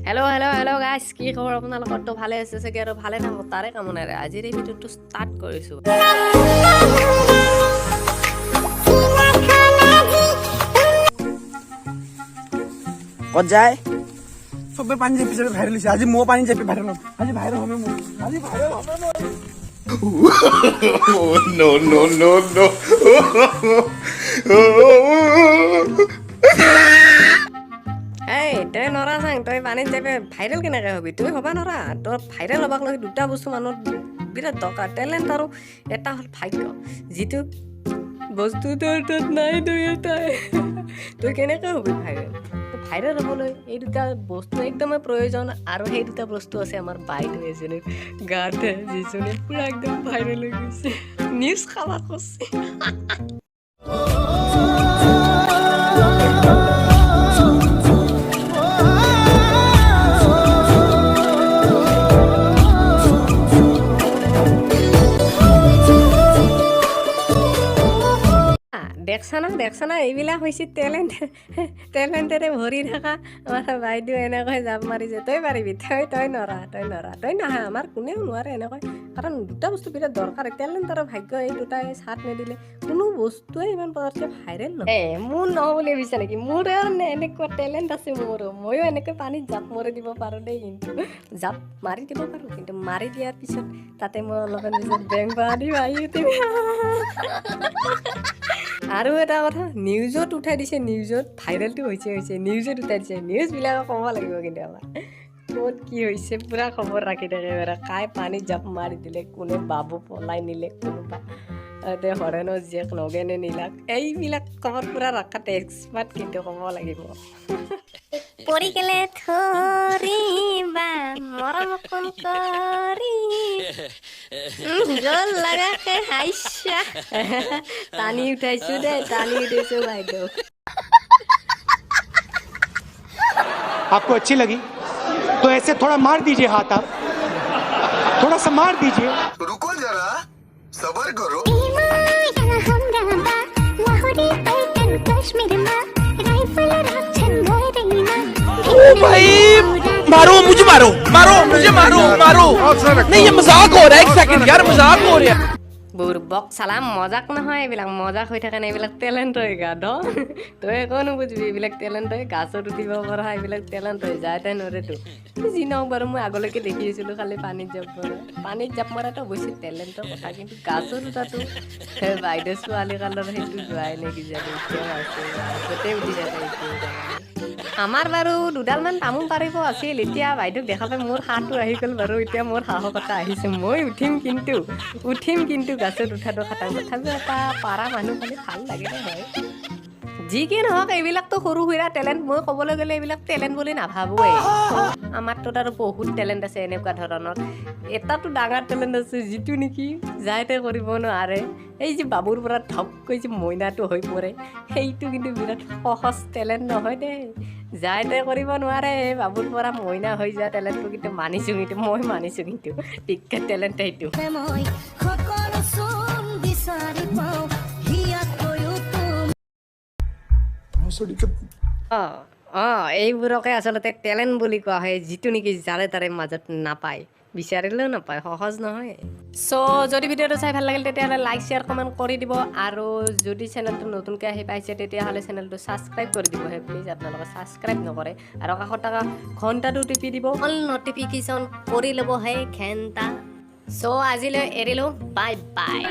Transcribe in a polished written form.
Hello' hello' hello' গাইছ, কি খবৰ আপোনালোকৰতো ভালে আছে চাগে আৰু ভালে থাকক তাৰে কামনাৰে আজিৰ এই ভিডিঅ'টো ষ্টাৰ্ট কৰিছোঁ। ক'ত যায় চবে পানী চেপি চেপি ভাইৰেল হৈছে। আজি ময়ো পানী চেপি ভাইৰেল হ'ম। আজি ভাইৰেল হ'মেই মই। আজি ভাইৰেল হ'মেই মই। No, no, no, no. এই তই নৰা চাং, তই পানীত যাবি ভাইৰেল কেনেকৈ হবি? তই হ'বা নৰা। তোৰ ভাইৰেল হ'বাক লাগে দুটা বস্তু মানুহৰ বিৰাট দৰকাৰ, টেলেণ্ট আৰু এটা হ'ল ভাগ্য। যিটো বস্তু তোৰ তাত নাই তই কেনেকৈ হবি ভাইৰেল? ভাইৰেল হ'বলৈ এই দুটা বস্তু একদমেই প্ৰয়োজন, আৰু সেই দুটা বস্তু আছে আমাৰ বাইদেউ এজনীৰ গাতে, যিজনী পুৰা একদম ভাইৰেল হৈ গৈছে, নিউজ খাবা কৰিছে। দেখছা না এইবিলাক হৈছে টেলেণ্টেৰে ভৰি থকা আমাৰ বাইদেউ এনেকৈ জাপ মাৰিছে। তই পাৰিবি, তই নৰা আমাৰ কোনেও নোৱাৰে এনেকৈ, কাৰণ দুটা বস্তু বিৰাট দৰকাৰ, টেলেণ্ট আৰু ভাগ্য। এই দুটাই চাথ নিদিলে কোনো বস্তুৱে ইমান পতককৈ ভাইৰেল নহয়। মোৰ নহ'ব বুলি ভাবিছা নেকি? মোৰ এনেকুৱা টেলেণ্ট আছে মোৰো, ময়ো এনেকৈ পানীত জাপ মাৰি দিব পাৰোঁ দেই। কিন্তু জাপ মাৰি দিব পাৰোঁ, কিন্তু মাৰি দিয়াৰ পিছত তাতে মই অলপমান পিছত বেং পানী আহি উঠিম। আৰু এটা কথা, নিউজত উঠাই দিছে, নিউজত ভাইৰেলটো হৈছে নিউজত উঠাই দিছে। নিউজবিলাকক ক'ব লাগিব কিন্তু আমাৰ ক'ত কি হৈছে পূৰা খবৰ ৰাখি থাকে বাৰু। কাই পানীত জাপ মাৰি দিলে, কোনে বাবু পলাই নিলে, কোনোবা হৰেণৰ জীয়েক নগেনে নিলাক, এইবিলাক খবৰ পূৰা ৰখাত এক্সপাৰ্ট কিন্তু ক'ব লাগিব। পৰি গেলে ধৰিবা মৰম কোন কৰি জল লাগাকে হাইছা টানি উঠাইছোঁ দেই, টানি উঠাইছোঁ বাইদেউ। आपको अच्छी लगी तो ऐसे थोड़ा मार दीजिए हाथ, आप थोड़ा सा मार दीजिए। रुको जरा सबर करो। ओ भाई मारो मुझे, मारो मुझे, मारो नहीं, ये मजाक हो रहा है। एक सेकंड यार, मजाक हो रहा है। বুৰ্বক চালা, মজাক নহয় এইবিলাক, মজাক হৈ থাকে নাই, এইবিলাক টেলেণ্ট হয় গাধ। তই একো নুবুজিবি, এইবিলাক টেলেণ্ট হয়, গাছত উঠিব পৰা এইবিলাক টেলেণ্ট হৈ যায়, তাই নৰেতো। যি নহওক বাৰু, মই আগলৈকে দেখি আছিলোঁ খালি পানীত জাপ মৰা। পানীত জাপ মৰাটো অৱশ্যে টেলেণ্টৰ কথা, কিন্তু গাছত উঠাটো বাইদেউ ছোৱালী কালৰ সেইটো যোৱাই নে কিজানি, এতিয়াও আছে, গাছতে উঠি থাকে এতিয়া। আমাৰ বাৰু দুডালমান তামোল পাৰিব আছিল, এতিয়া বাইদেউক দেখা পাই মোৰ হাঁহটো আহি গ'ল বাৰু। এতিয়া মোৰ সাহসতা আহিছে, মই উঠিম কিন্তু গাছত উঠাটো খাটাং। তথাপিও এটা পাৰা মানুহ খালি ভাল লাগিলে হয়। যি কি নহওক, এইবিলাকতো সৰু সুৰা টেলেণ্ট, মই ক'বলৈ গ'লে এইবিলাক টেলেণ্ট বুলি নাভাবোঁৱেই। আমাৰতো আৰু বহুত টেলেণ্ট আছে এনেকুৱা ধৰণৰ। এটাতো ডাঙৰ টেলেণ্ট আছে, যিটো নেকি যাইতে কৰিব নোৱাৰে। এই যে বাবুৰ পৰা ধপকৈ যে মইনাটো হৈ পৰে, সেইটো কিন্তু বিৰাট সহজ টেলেণ্ট নহয় দেই। যাইতে কৰিব নোৱাৰে, বাবুৰ পৰা মইনা হৈ যোৱা টেলেণ্টটো কিন্তু মানিছোঁ, কিন্তু মই মানিছোঁ, কিন্তু বিখ্যাত টেলেণ্ট সেইটো। এইবোৰকে আচলতে টেলেণ্ট বুলি কোৱা হয়, যিটো নেকি যাৰে তাৰে মাজত নাপায়, বিচাৰিলেও নাপায়, সহজ নহয়। চ' যদি ভিডিঅ'টো চাই ভাল লাগিল তেতিয়াহ'লে লাইক শ্বেয়াৰ কমেণ্ট কৰি দিব, আৰু যদি চেনেলটো নতুনকৈ আহি পাইছে তেতিয়াহ'লে চেনেলটো ছাবস্ক্ৰাইব কৰি দিব। প্লিজ আপোনালোকে ছাবস্ক্ৰাইব নকৰে, আৰু কাষত থকা ঘণ্টাটো টিপি দিব, অল নটিফিকেশ্যন কৰি ল'ব ঘণ্টা। চ' আজিলৈ এৰিলোঁ, বাই বাই।